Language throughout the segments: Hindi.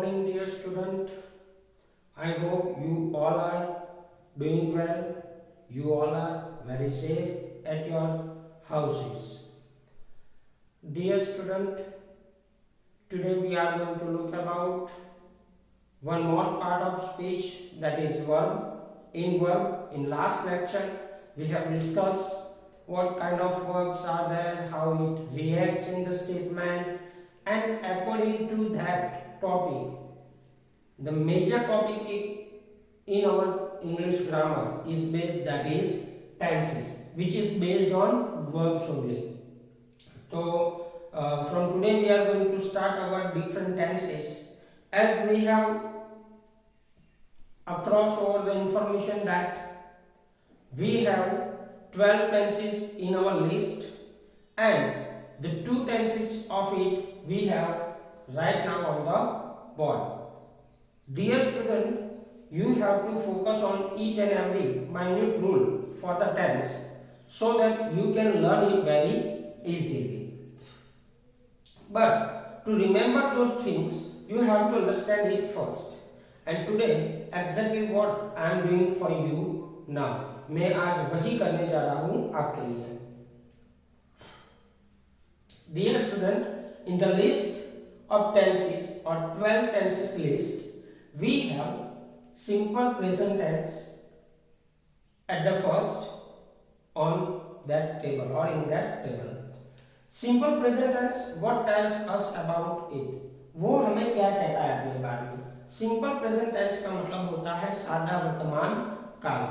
morning, dear student. I hope you all are doing well. You all are very safe at your houses. Dear student, today we are going to look about one more part of speech, that is verb. In verb, in last lecture, we have discussed what kind of verbs are there, how it reacts in the statement, and according to that topic, the major topic in our English grammar is based, that is tenses, which is based on verbs only. So from today we are going to start our different tenses, as we have across over the information that we have 12 tenses in our list, and the two tenses of it we have right now on the board. Dear student, you have to focus on each and every minute rule for the tense so that you can learn it very easily. But to remember those things, you have to understand it first. And today exactly what I am doing for you now. मैं आज वही करने जा रहा हूँ आपके लिए. Dear student, in the list of tenses or 12 tenses list, we have simple present tense at the first on that table or in that table. Simple present tense, what tells us about it? वो हमें क्या कहता है अपने बारे में? सिंपल प्रेजेंट टेंस का मतलब होता है सादा वर्तमान काल.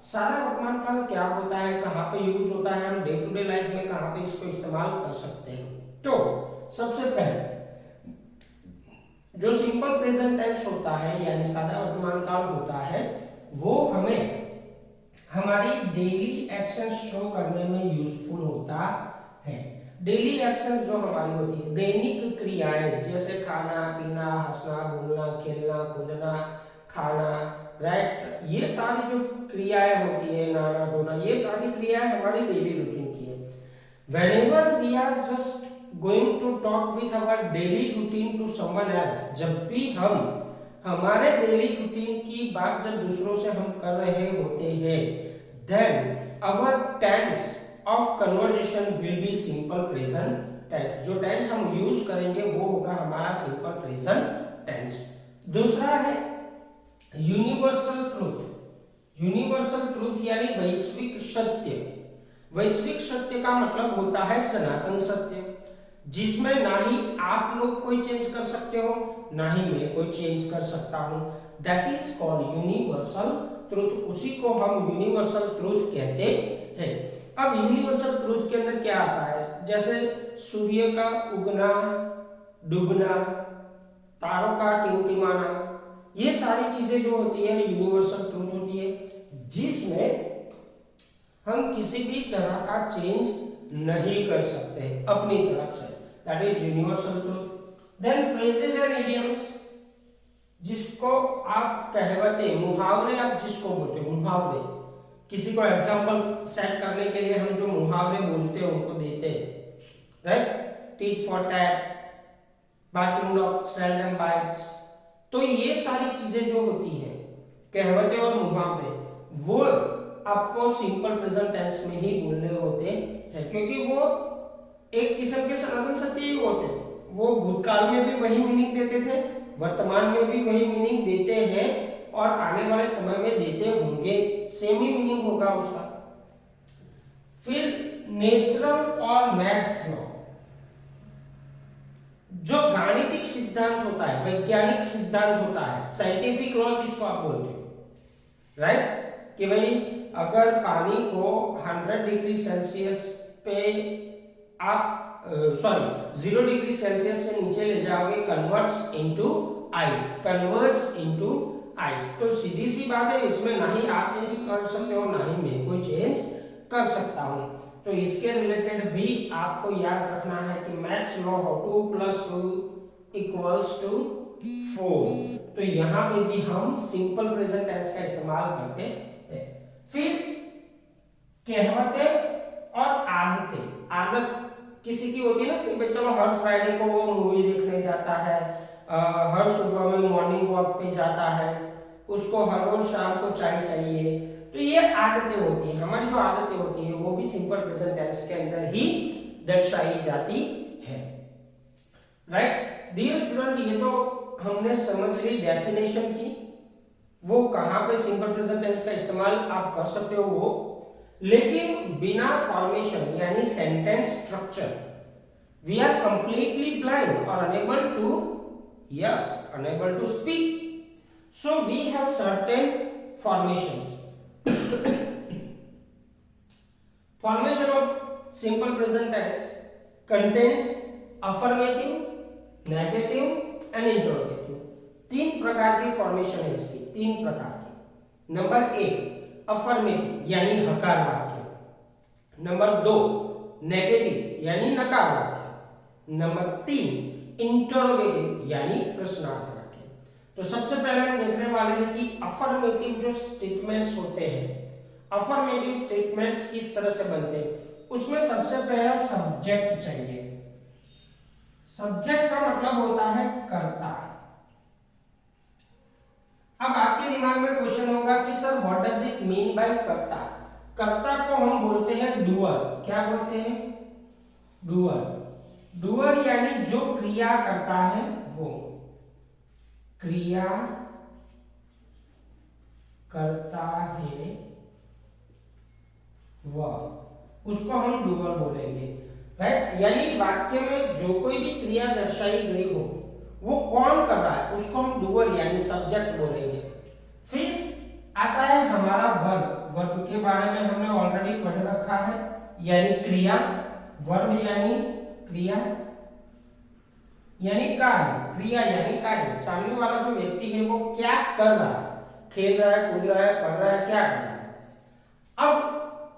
सादा वर्तमान काल क्या होता है, कहाँ पे यूज होता है, हम डे टू डे लाइफ में कहाँ पे इसको इस्तेमाल कर सकते हैं? तो सबसे पहले जो सिंपल प्रेजेंट टेंस होता है यानी सादा वर्तमान काल होता है, वो हमें हमारी डेली एक्शन शो करने में यूजफुल होता है. डेली एक्शंस जो हमारी होती है, दैनिक क्रियाएं जैसे खाना पीना, हंसना बोलना, खेलना कूदना, खाना, राइट, ये सारी जो क्रियाएं होती है, नहाना धोना, ये सारी क्रियाएं हमारी डेली रूटीन की है. Whenever we are just going to talk with our daily routine to someone else, जब भी हम हमारे डेली रूटीन की बात जब दूसरों से हम कर रहे होते हैं, then our tense of conversation will be simple present tense. जो टेंस हम यूज करेंगे वो होगा हमारा सिंपल प्रेजेंट टेंस. दूसरा है यूनिवर्सल ट्रूथ. यूनिवर्सल ट्रूथ यानी वैश्विक सत्य. वैश्विक सत्य का मतलब होता है सनातन सत्य, जिसमें ना ही आप लोग कोई चेंज कर सकते हो, ना ही मैं कोई चेंज कर सकता हूं. That is called universal truth. उसी को हम यूनिवर्सल ट्रूथ कहते हैं. अब यूनिवर्सल ट्रूथ के अंदर क्या आता है, जैसे सूर्य का उगना डूबना, तारों का टिमटिमाना, ये सारी चीजें जो होती है यूनिवर्सल ट्रूथ होती है, जिसमें हम किसी भी तरह का चेंज नहीं कर सकते अपनी तरफ से. That is universal truth. Then phrases and idioms, जिसको आप कहावतें, मुहावरे आप जिसको बोलते हो, मुहावरे, किसी को एग्जांपल सेट करने के लिए हम जो मुहावरे बोलते हैं उनको देते हैं, right. Tit for tat, barking dog seldom bytes. तो ये सारी चीजें जो होती है, कहावतें और मुहावरे, वो आपको सिंपल प्रेजेंट टेंस में ही बोलने होते हैं, क्योंकि वो एक किस्म के सनातन सत्य ही होते हैं. वो भूतकाल में भी वही मीनिंग देते थे, वर्तमान में भी वही मीनिंग देते हैं और आने वाले समय में देते होंगे, सेम ही मीनिंग होगा उसका. फिर नेचुरल और मैथ्स लॉ, जो गाणितिक सिद्धांत होता है, वैज्ञानिक सिद्धांत होता है, साइंटिफिक लॉ जिसको आप बोलते हो, राइट, कि भाई अगर पानी को 100 डिग्री सेल्सियस पे आप 0 डिग्री सेल्सियस से नीचे ले जाओगे, converts into ice, converts into ice. तो सीधी सी बात है, इसमें ना ही आप चेंज कर सकते हो, ना ही मैं कोई चेंज कर सकता हूं. तो इसके रिलेटेड भी आपको याद रखना है कि मैथ्स लॉ 2 + 2 = 4. तो यहां पे भी हम सिंपल प्रेजेंट टेंस का इस्तेमाल करते हैं. फिर कहावतें और आदतें. आदत किसी की होती है ना कि भाई चलो हर फ्राइडे को वो मूवी देखने जाता है, हर सुबह में मॉर्निंग वॉक पे जाता है, उसको हर रोज शाम को चाय चाहिए। तो ये आदतें होती हैं, हमारी जो आदतें होती है वो भी सिंपल प्रेजेंट टेंस के अंदर ही दर्शाई जाती है। राइट डियर स्टूडेंट, ये तो हमने समझ ली डेफिनेशन की, वो कहाँ पे सिंपल प्रेजेंट टेंस का इस्तेमाल आप कर सकते हो वो, लेकिन बिना फॉर्मेशन यानी sentence structure we are completely blind और unable to speak, so we have certain formations. Formation of simple present tense contains affirmative, negative and interrogative। तीन प्रकार की फॉर्मेशन है इसकी, तीन प्रकार की। नंबर एक अफर्मेटिव यानी हकार वाक्य, नंबर दो नेगेटिव यानी नकार वाक्य, नंबर तीन इंटरोगेटिव यानी प्रश्नार्थ वाक्य। तो सबसे पहले हम देखने वाले हैं कि अफर्मेटिव जो स्टेटमेंट्स होते हैं, अफर्मेटिव स्टेटमेंट्स किस तरह से बनते हैं। उसमें सबसे पहला सब्जेक्ट चाहिए। सब्जेक्ट का मतलब होता है कर्ता। अब आपके दिमाग में क्वेश्चन होगा कि sir what does it mean by कर्ता। कर्ता को हम बोलते हैं डूअर। क्या बोलते हैं? डूअर। डूअर यानी जो क्रिया करता है वो, क्रिया करता है वह, उसको हम डूअर बोलेंगे। राइट, यानी वाक्य में जो कोई भी क्रिया दर्शाई गई हो वो कौन कर रहा है उसको हम डूअर यानी सब्जेक्ट बोलेंगे। फिर आता है हमारा वर्ब। वर्ब के बारे में हमने ऑलरेडी पढ़ रखा है, यानी क्रिया। वर्ब यानी क्रिया यानी कार्य, क्रिया यानी कार्य। सामने वाला जो व्यक्ति है वो क्या कर रहा है, खेल रहा है, कूद रहा है, पढ़ रहा है, क्या कर रहा है। अब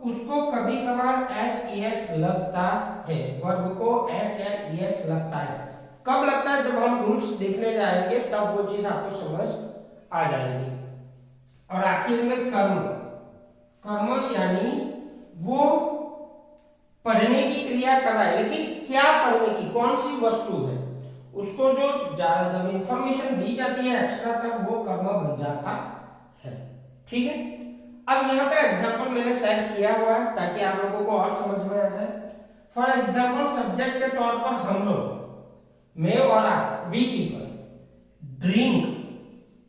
उसको कभी कभार एस एस लगता है, वर्ब को एस या एस लगता है। कब लगता है? जब हम रूल्स देखने जाएंगे तब वो चीज आपको समझ आ जाएगी। और आखिर में कर्म। कर्म यानी वो पढ़ने की क्रिया कर रहा है, लेकिन क्या पढ़ने की, कौन सी वस्तु है, उसको जो जब इंफॉर्मेशन दी जाती है एक्स्ट्रा तक वो कर्म बन जाता है। ठीक है, अब यहाँ पे एग्जाम्पल मैंने सेट किया हुआ है ताकि आप लोगों को और समझ में आ जाए। फॉर एग्जाम्पल सब्जेक्ट के तौर पर हम लोग, मैं और आप, वी पीपल, ड्रिंक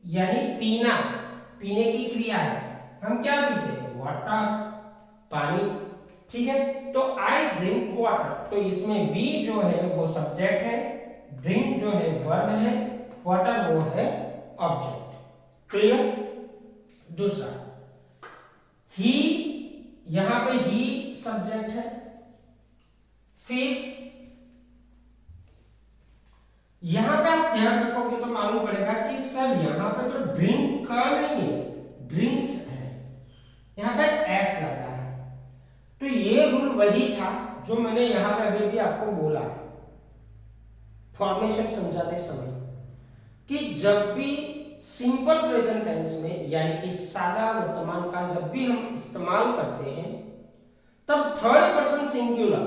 यानी पीना, पीने की क्रिया है। हम क्या पीते हैं? वाटर, पानी। ठीक है, तो आई ड्रिंक वाटर। तो इसमें वी जो है वो सब्जेक्ट है, ड्रिंक जो है वर्ब है, वाटर वो है ऑब्जेक्ट। क्लियर? दूसरा ही, यहां पे ही सब्जेक्ट है। फिर यहां पे आप ध्यान रखोगे तो मालूम पड़ेगा कि सर यहां पे तो ड्रिंक का नहीं है, ड्रिंक्स है, यहां पे एस लगा है। तो ये रूल वही था जो मैंने यहां पे अभी भी आपको बोला फॉर्मेशन समझाते समय, कि जब भी सिंपल प्रेजेंट टेंस में यानी कि सादा वर्तमान काल जब भी हम इस्तेमाल करते हैं तब third person singular,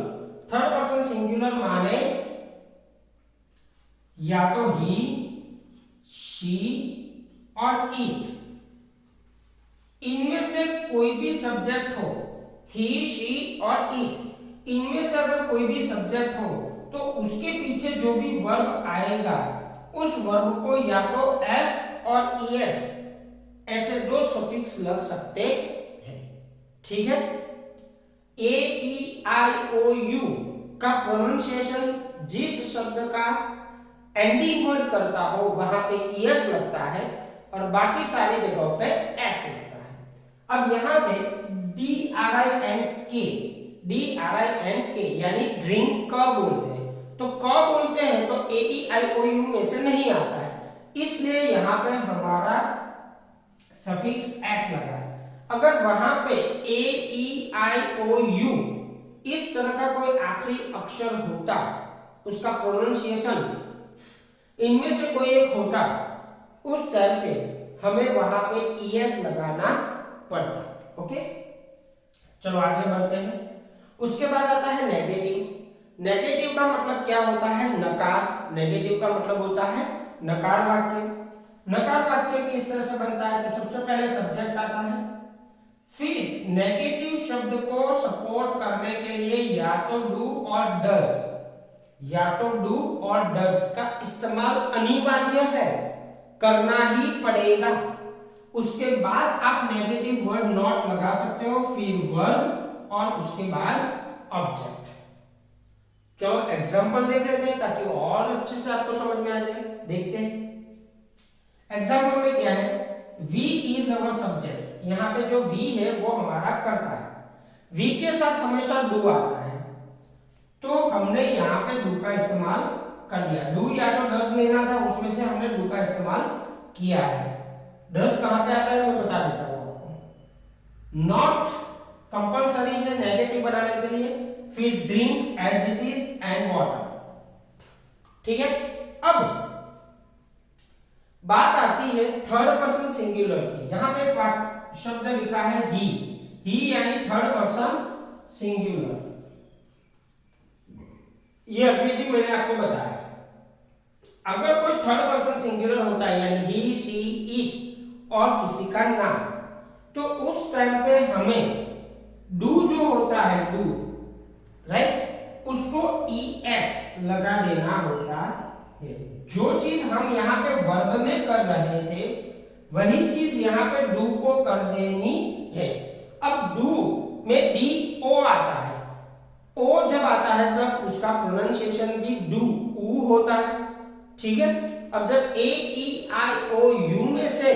third person singular माने या तो ही, शी और इट, इनमें से कोई भी सब्जेक्ट हो, ही, शी और इट, इनमें से अगर कोई भी सब्जेक्ट हो तो उसके पीछे जो भी वर्ब आएगा उस वर्ब को या तो एस और ईएस ऐसे दो सफिक्स लग सकते हैं। ठीक है, ए ई आई ओ यू का प्रोनाउंसिएशन जिस शब्द का एंडिंग वर्ड करता हो वहां पे ईएस लगता है और बाकी सारी जगहों पे एस लगता है। अब यहां पे डी आर आई एन के, डी आर आई एन के यानी ड्रिंक का बोलते हैं, तो क बोलते हैं तो ए ई आई ओ यू में से नहीं आता है, इसलिए यहां पे हमारा सफिक्स एस लगा है। अगर वहां पे ए ई आई ओ यू इस तरह का कोई आखिरी अक्षर होता, उसका प्रोनाउंसिएशन इनमें से कोई एक होता, उस टाइम पे हमें वहां पे ईएस लगाना पड़ता। ओके, चलो आगे बढ़ते हैं। उसके बाद आता है नेगेटिव। नेगेटिव का मतलब क्या होता है? नकार। नेगेटिव का मतलब होता है नकार वाक्य। नकार वाक्य किस तरह से बनता है? तो सबसे पहले सब्जेक्ट आता है, फिर नेगेटिव शब्द को सपोर्ट करने के लिए या तो डू और डज, या तो डू और डज का इस्तेमाल अनिवार्य है, करना ही पड़ेगा। उसके बाद आप नेगेटिव वर्ड नॉट लगा सकते हो, फिर वर्ब और उसके बाद ऑब्जेक्ट। चलो एग्जांपल देख लेते हैं ताकि और अच्छे से आपको समझ में आ जाए। देखते हैं एग्जांपल में क्या है। वी इज अवर सब्जेक्ट, यहाँ पे जो वी है वो हमारा कर्ता है। वी के साथ हमेशा डू आता है, तो हमने यहाँ पे डू का इस्तेमाल कर दिया। डू या तो डज लेना था, उसमें से हमने डू का इस्तेमाल किया है। डज कहाँ पे आता है मैं बता देता हूँ आपको। नॉट कंपलसरी है नेगेटिव बनाने के लिए, फिर drink as it is and water. ठीक है, अब बात आती है थर्ड पर्सन सिंगुलर की। यहां पे एक शब्द लिखा है ही यानी थर्ड पर्सन सिंगुलर। ये अभी भी मैंने आपको बताया, अगर कोई थर्ड पर्सन सिंगुलर होता है यानी ही, शी, इट और किसी का नाम, तो उस टाइम पे हमें डू जो होता है, डू राइट, उसको ईएस लगा देना होता है। जो चीज हम यहाँ पे वर्ब में कर रहे थे वही चीज यहाँ पे डू को कर देनी है। अब डू में डी ओ आता है, ओ जब आता है तब उसका प्रोनाउंसिएशन भी डू ऊ होता है। ठीक है, अब जब ए ई आई ओ यू में से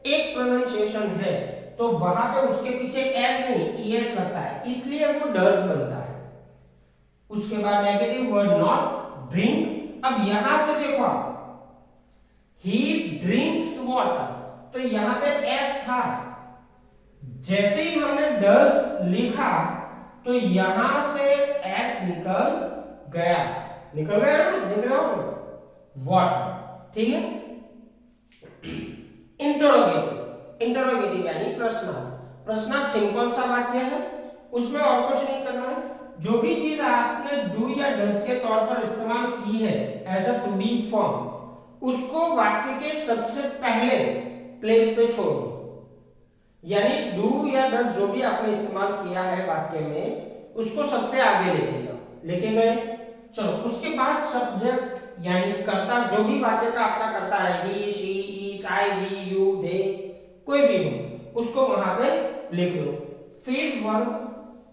एक प्रोनाउंसिएशन है तो वहां पे उसके पीछे एस नहीं ईएस लगता है, इसलिए वो डज बनता है। उसके बाद नेगेटिव वर्ड नॉट, ड्रिंक। अब यहां से देखो आप, ही ड्रिंक्स वाटर, तो यहां पे एस था, जैसे ही हमने डज लिखा तो यहां से एस निकल गया ना, देख रहे हो वाटर। ठीक है, इंटरोगेटिव यानी प्रश्नार्थ। प्रश्नार्थ सिंपल सा वाक्य है, उसमें और कुछ नहीं करना है। जो भी चीज आपने डू या डज के तौर पर इस्तेमाल की है as a to be form, उसको वाक्य के सबसे पहले प्लेस पे छोड़ दो। यानी डू या डज जो भी आपने इस्तेमाल किया है वाक्य में, उसको सबसे आगे लेके जाओ। लेके गए, चलो उसके बाद सब्जेक्ट यानी कर्ता, जो भी वाक्य का आपका कर्ता है, he, she, it, I, we, you, they, कोई भी हो, उसको वहां पे लिख लो। फिर वर्ब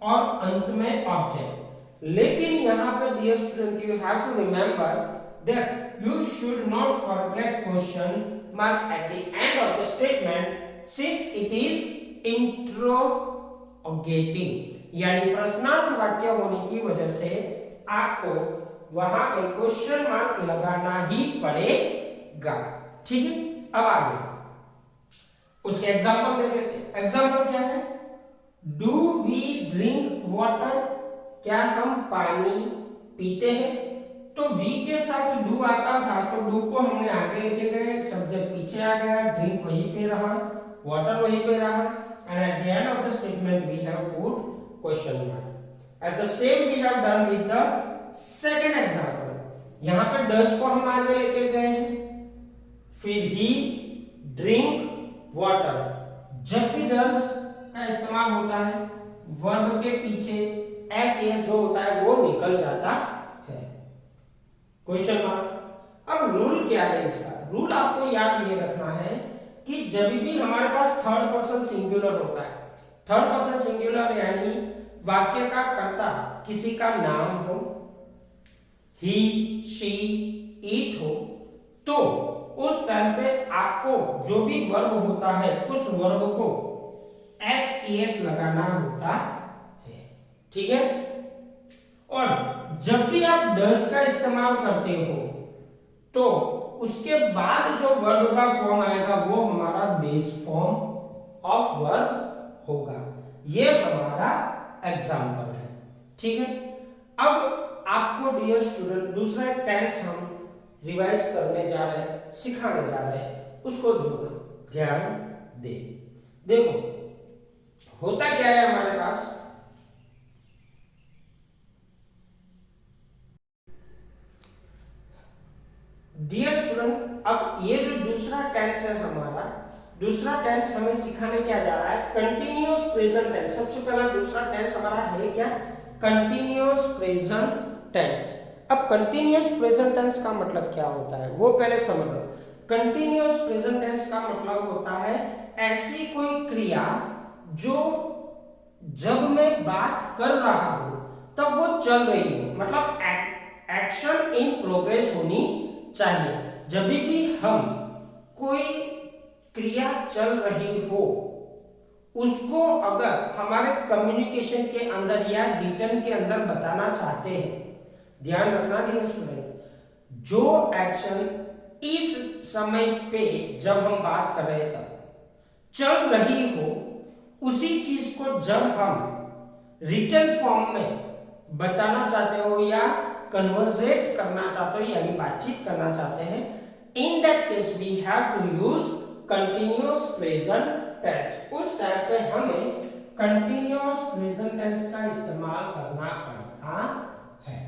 और अंत में ऑब्जेक्ट। लेकिन यहां पे dear student you have to remember that you should not forget question mark at the end of the statement since it is interrogative, यानी प्रश्नार्थ वाक्य होने की वजह से आपको वहां पे क्वेश्चन मार्क लगाना ही पड़ेगा। ठीक है, अब आगे उसके एग्जांपल देख लेते हैं। एग्जांपल क्या है? डू वी ड्रिंक वाटर, क्या हम पानी पीते हैं? तो वी के साथ डू आता था, तो डू को हमने आगे लेके गए, सब्जेक्ट पीछे आ गया, ड्रिंक वहीं पे रहा, वाटर वहीं पे रहा, and at the end of the statement we have put question mark. As the same we have done with the second example. यहां पे डस को हम आगे लेके गए हैं, फिर ही ड्रिंक वाटर। जब भी डस का इस्तेमाल होता है वर्ब के पीछे एस एस जो होता है वो निकल जाता है, क्वेश्चन मार्क। अब रूल क्या है इसका? रूल आपको याद ये रखना है कि जब भी हमारे पास थर्ड पर्सन सिंगुलर होता है, थर्ड पर्सन सिंगुलर यानी वाक्य का कर्ता किसी का नाम हो, ही, शी, इट हो, तो उस टाइम पे आपको जो भी वर्ब होता है उस वर्ब को एस एस लगाना होता है। ठीक है, और जब भी आप डज का इस्तेमाल करते हो तो उसके बाद जो वर्ब का फॉर्म आएगा वो हमारा बेस फॉर्म ऑफ वर्ब होगा। ये हमारा एग्जाम्पल है। ठीक है, अब आपको डियर स्टूडेंट दूसरा टेंस हम रिवाइज करने जा रहे हैं, सिखाने जा रहे हैं, उसको ध्यान दे। देखो होता क्या है हमारे पास, डियर स्टूडेंट अब ये जो दूसरा टेंस है हमारा, दूसरा टेंस हमें सिखाने क्या जा रहा है, कंटिन्यूअस प्रेजेंट टेंस। सबसे पहला दूसरा टेंस हमारा है क्या, कंटिन्यूअस प्रेजेंट टेंस। अब कंटिन्यूअस प्रेजेंट टेंस का मतलब क्या होता है वो पहले समझ लो। कंटिन्यूअस प्रेजेंट टेंस का मतलब होता है ऐसी कोई क्रिया जो जब मैं बात कर रहा हूं तब वो चल रही हो, मतलब एक्शन इन प्रोग्रेस होनी चाहिए। जब भी हम कोई क्रिया चल रही हो उसको अगर हमारे कम्युनिकेशन के अंदर या रिटर्न के अंदर बताना चाहते हैं, ध्यान रखना डियर स्टूडेंट, जो एक्शन इस समय पे जब हम बात कर रहे तब चल रही हो, उसी चीज को जब हम रिटर्न फॉर्म में बताना चाहते हो या कन्वर्सेट करना चाहते हो यानी बातचीत करना चाहते हैं, in that case we have to use continuous present tense. उस टाइम पे हमें कंटिन्यूअस प्रेजेंट टेंस का इस्तेमाल करना पड़ता है।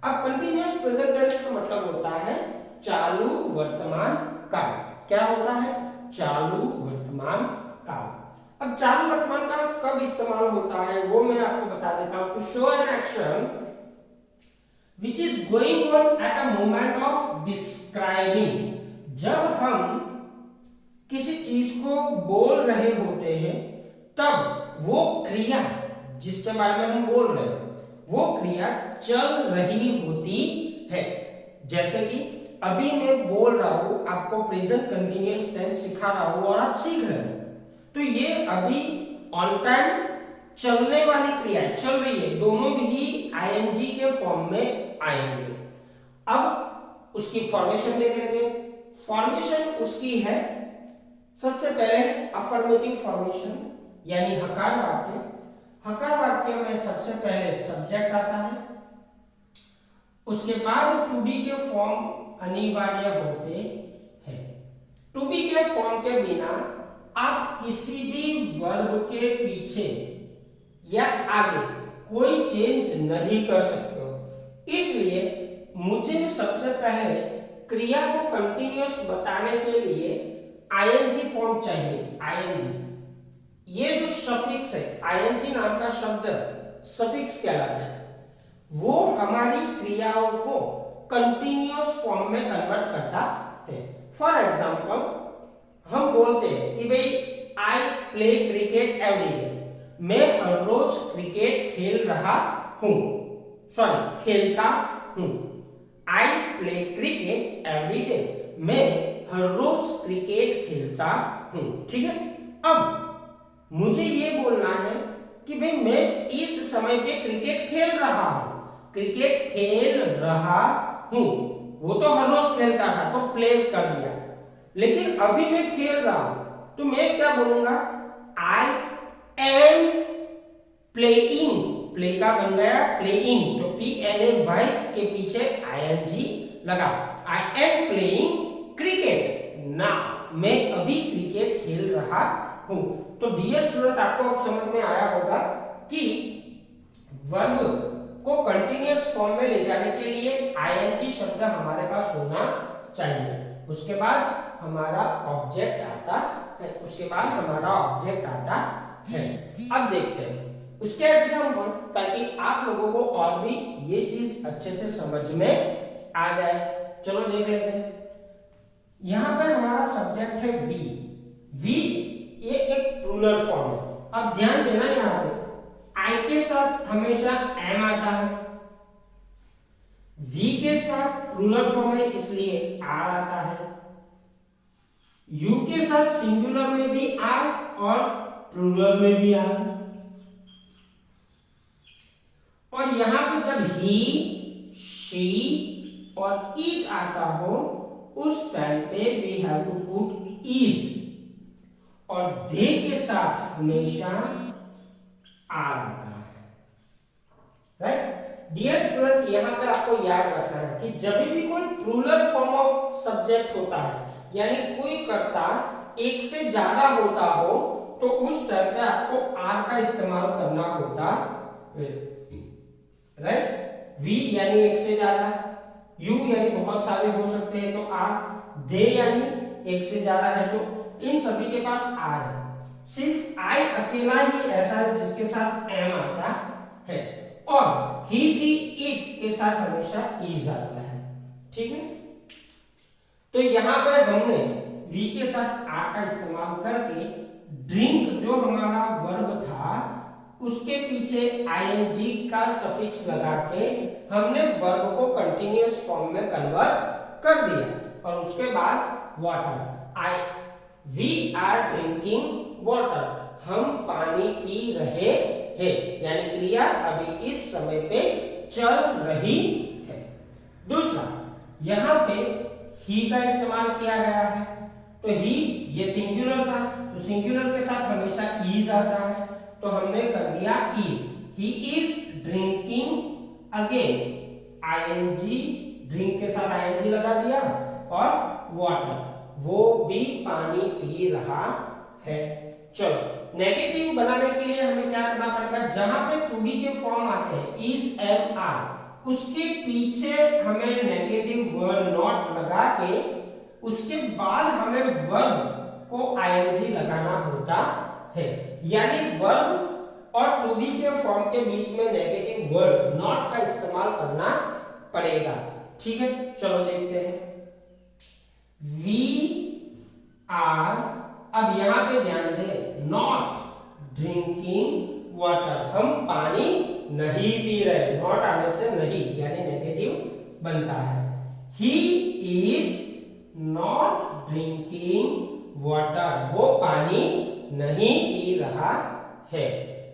अब कंटिन्यूअस प्रेजेंट टेंस का मतलब होता है चालू वर्तमान काल। क्या होता है, चालू वर्तमान काल। अब चालू वर्तमान काल कब इस्तेमाल होता है वो मैं आपको बता देता हूं। To show an action which is going on at a moment of describing, जब हम किसी चीज को बोल रहे होते हैं तब वो क्रिया जिसके बारे में हम बोल रहे हैं वो क्रिया चल रही होती है। जैसे कि अभी मैं बोल रहा हूं, आपको प्रेजेंट कंटिन्यूअस टेंस सिखा रहा हूं और आप सीख रहे हो, तो ये अभी ऑन टाइम चलने वाली क्रिया चल रही है, दोनों भी आईएनजी के फॉर्म में आएंगे। अब उसकी फॉर्मेशन देख लेते हैं। फॉर्मेशन उसकी है, सबसे पहले अफर्मेटिव फॉर्मेशन यानी हकार वाक्य। हकार वाक्य में सबसे पहले सब्जेक्ट आता है, उसके बाद टू बी के फॉर्म अनिवार्य होते हैं। टू बी के फॉर्म के बिना आप किसी भी वर्ब के पीछे या आगे कोई चेंज नहीं कर सकते हो। इसलिए मुझे सबसे पहले क्रिया को कंटिन्यूअस बताने के लिए आईएनजी फॉर्म चाहिए। आईएनजी, ये जो सफिक्स है, आईएनजी नाम का शब्द सफिक्स कहलाता है, वो हमारी क्रियाओं को कंटिन्यूअस फॉर्म में कन्वर्ट करता है। फॉर एग्जांपल हम बोलते हैं कि भाई I play cricket every day, मैं हर रोज क्रिकेट खेल रहा हूं, सॉरी खेलता हूं। I play cricket every day, मैं हर रोज क्रिकेट खेलता हूं। ठीक है, अब मुझे ये बोलना है कि भाई मैं इस समय पे क्रिकेट खेल रहा हूं, क्रिकेट खेल रहा हूं, वो तो हर रोज खेलता था तो प्ले कर दिया, लेकिन अभी मैं खेल रहा हूं तो मैं क्या बोलूंगा, आई एम प्लेइंग, प्ले का बन गया प्लेइंग, तो PLAY के पीछे ING लगा। आई एम प्लेइंग क्रिकेट ना, मैं अभी क्रिकेट खेल रहा हूं। तो डियर स्टूडेंट, आपको अब समझ में आया होगा कि वर्ब को कंटिन्यूअस फॉर्म में ले जाने के लिए ING शब्द हमारे पास होना चाहिए। उसके बाद हमारा ऑब्जेक्ट आता है, उसके बाद हमारा ऑब्जेक्ट आता है। अब देखते हैं उसके एग्जांपल, ताकि आप लोगों को और भी ये चीज अच्छे से समझ में आ जाए। चलो देख लेते हैं। यहां पे हमारा सब्जेक्ट है वी। वी ये एक प्लूरल फॉर्म है। अब ध्यान देना, यहां पे आई के साथ हमेशा एम आता है, वी के साथ प्लूरल फॉर्म है इसलिए आर आता है, यू के साथ सिंगुलर में भी आर और प्लूरल में भी आर, और यहां पे जब ही, शी और इट आता हो उस टाइम पे we have to put is, और दे के साथ हमेशा आर आता है। राइट डियर स्टूडेंट, यहां पे आपको याद रखना है कि जब भी कोई प्लूरल फॉर्म ऑफ सब्जेक्ट होता है, यानी कोई कर्ता एक से ज्यादा होता हो, तो उस टाइम पे आपको आर का इस्तेमाल करना होता है। राइट, वी यानी एक से ज्यादा, यू यानी बहुत सारे हो सकते हैं तो आर, दे यानी एक से ज्यादा है तो इन सभी के पास आर है, सिर्फ आई अकेला ही ऐसा है जिसके साथ एम आता है और ही सी इट के साथ हमेशा इज आता है। ठीक है, तो यहां पर हमने वी के साथ आर का इस्तेमाल करके ड्रिंक जो हमारा वर्ब था उसके पीछे आईएनजी का सफिक्स लगा के हमने वर्ब को कंटीन्यूअस फॉर्म में कन्वर्ट कर दिया और उसके बाद water we are drinking water, हम पानी पी रहे हैं, यानी क्रिया अभी इस समय पे चल रही है। दूसरा, यहां पे ही का इस्तेमाल किया गया है तो ही ये सिंगुलर था तो सिंगुलर के साथ हमेशा इज आता है तो हमने कर दिया is, he is drinking again ING, drink के साथ आईएनजी लगा दिया और वाटर, वो भी पानी पी रहा है। चलो नेगेटिव बनाने के लिए हमें क्या करना पड़ेगा, जहां पे टू बी के फॉर्म आते हैं इज एम आर उसके पीछे हमें नेगेटिव वर्ड नॉट लगा के उसके बाद हमें वर्ब को आईएनजी लगाना होता है, यानी वर्ब और टू बी के फॉर्म के बीच में नेगेटिव वर्ड नॉट का इस्तेमाल करना पड़ेगा। ठीक है, चलो देखते हैं। वी आर, अब यहां पे ध्यान दें, नॉट ड्रिंकिंग वाटर, हम पानी नहीं पी रहे, नॉट आने से नहीं यानी नेगेटिव बनता है। He is not drinking water, वो पानी नहीं पी रहा है।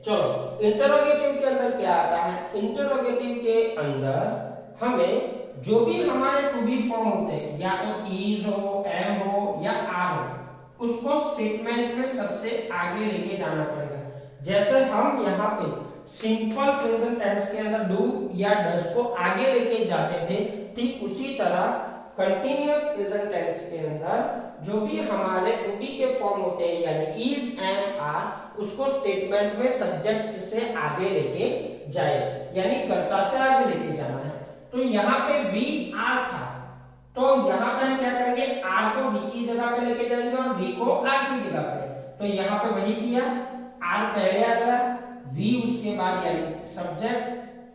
चलो इंटरोगेटिव के अंदर क्या आता है, इंटरोगेटिव के अंदर हमें जो भी हमारे टू बी फॉर्म होते हैं या तो इज हो, एम हो या आर हो, उसको स्टेटमेंट में सबसे आगे लेके जाना पड़ेगा। जैसे हम यहाँ पे सिंपल प्रेजेंट टेंस के अंदर डू या डज को आगे लेके जाते थे, ठीक उसी तरह कंटीन्यूअस प्रेजेंट टेंस के अंदर जो भी हमारे टू बी के फॉर्म होते हैं यानी इज, एम, आर, उसको स्टेटमेंट में सब्जेक्ट से आगे लेके जाए, यानी कर्ता से आगे लेके जाना है। तो यहाँ पे वी आर था तो यहाँ पे हम क्या करेंगे, आर को वी की जगह पे लेके जाएंगे और वी को आर की जगह पे, तो यहाँ पे वही किया, आर पहले आ गया, वी उसके बाद यानी सब्जेक्ट,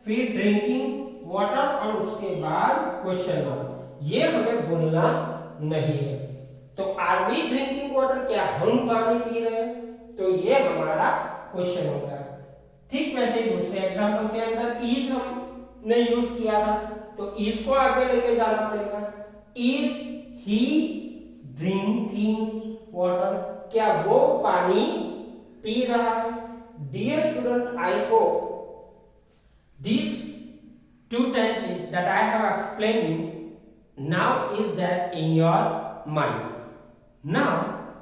फिर ड्रिंकिंग वाटर और उसके बाद क्वेश्चन मार्क, ये हमें भूलना नहीं है। तो आर वी ड्रिंकिंग वाटर, क्या हम पानी पी रहे हैं, तो ये हमारा क्वेश्चन होगा। ठीक वैसे ही दूसरे एग्जांपल के अंदर इज हमने यूज किया था तो इज को आगे लेके जाना पड़ेगा, इज ही ड्रिंकिंग वाटर, क्या वो पानी पी रहा है। Dear student, I hope these two tenses that I have explained you now is that in your mind. Now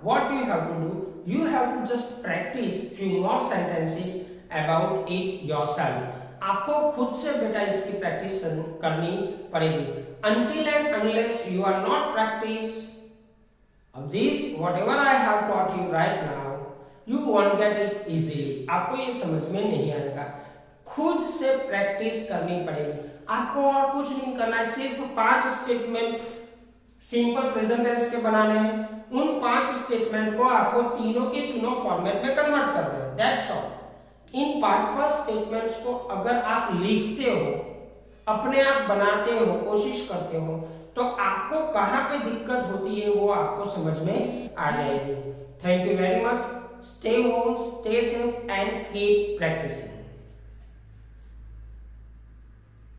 what you have to do, you have to just practice few more sentences about it yourself. आपको खुद से बेटा इसकी प्रैक्टिस करनी पड़ेगी। Until and unless you are not practice of this whatever I have taught you right now, you won't get it easily. आपको ये समझ में नहीं आएगा, खुद से प्रैक्टिस करनी पड़ेगी। आपको और कुछ नहीं करना है, सिर्फ 5 स्टेटमेंट सिंपल प्रेजेंट टेंस के बनाने हैं। उन 5 स्टेटमेंट को आपको तीनों के तीनों फॉर्मेट में कन्वर्ट करना है, दैट्स ऑल। इन 5 स्टेटमेंट्स को अगर आप लिखते हो, अपने आप बनाते हो, कोशिश करते हो, तो आपको कहां पे दिक्कत होती है वो आपको समझ में आ जाएगी। Thank you very much, stay home, stay safe and keep practising.